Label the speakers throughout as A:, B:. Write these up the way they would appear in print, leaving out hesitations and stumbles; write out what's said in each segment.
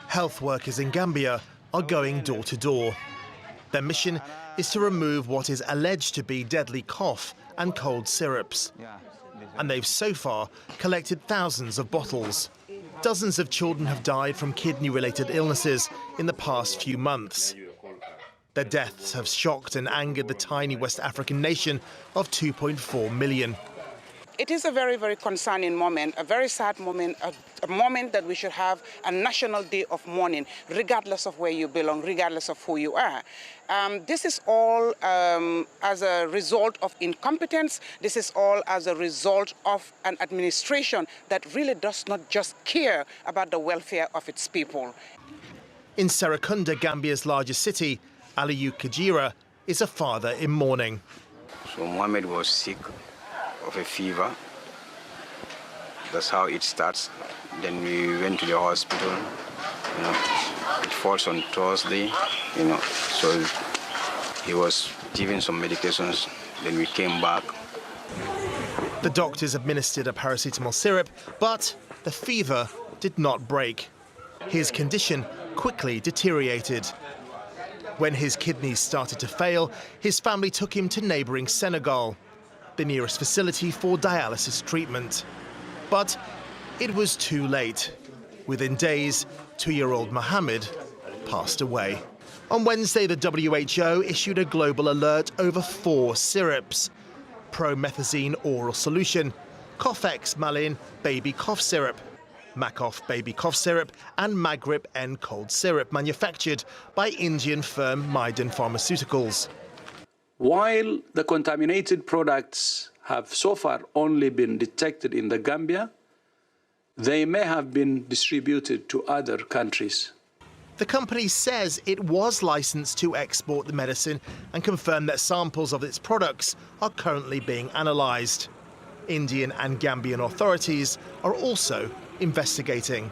A: Health workers in Gambia are going door to door. Their mission is to remove what is alleged to be deadly cough and cold syrups. And they've so far collected thousands of bottles. Dozens of children have died from kidney-related illnesses in the past few months. Their deaths have shocked and angered the tiny West African nation of 2.4 million.
B: It is a very, very concerning moment, a very sad moment, a moment that we should have a national day of mourning, regardless of where you belong, regardless of who you are. This is all as a result of incompetence. This is all as a result of an administration that really does not just care about the welfare of its people.
A: In Serekunda, Gambia's largest city, Aliyu Kajira is a father in mourning.
C: So Mohammed was sick of a fever. That's how it starts. Then we went to the hospital. It falls on Thursday. So he was given some medications. Then we came back.
A: The doctors administered a paracetamol syrup, but the fever did not break. His condition quickly deteriorated. When his kidneys started to fail, his family took him to neighbouring Senegal, the nearest facility for dialysis treatment. But it was too late. Within days, 2-year-old Mohammed passed away. On Wednesday, the WHO issued a global alert over 4 syrups: promethazine oral solution, Cofex Malin baby cough syrup, Macof baby cough syrup, and Maghrib N cold syrup, manufactured by Indian firm Maiden Pharmaceuticals.
D: While the contaminated products have so far only been detected in the Gambia, they may have been distributed to other countries.
A: The company says it was licensed to export the medicine and confirmed that samples of its products are currently being analysed. Indian and Gambian authorities are also investigating.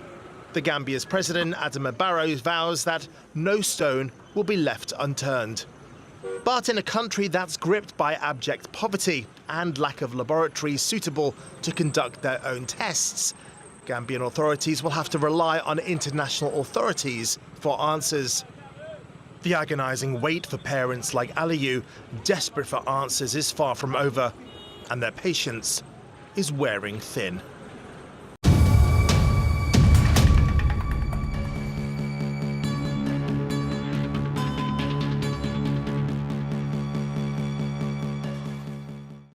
A: The Gambia's president, Adama Barrow, vows that no stone will be left unturned. But in a country that's gripped by abject poverty and lack of laboratories suitable to conduct their own tests, Gambian authorities will have to rely on international authorities for answers. The agonising wait for parents like Aliyu, desperate for answers, is far from over, and their patience is wearing thin.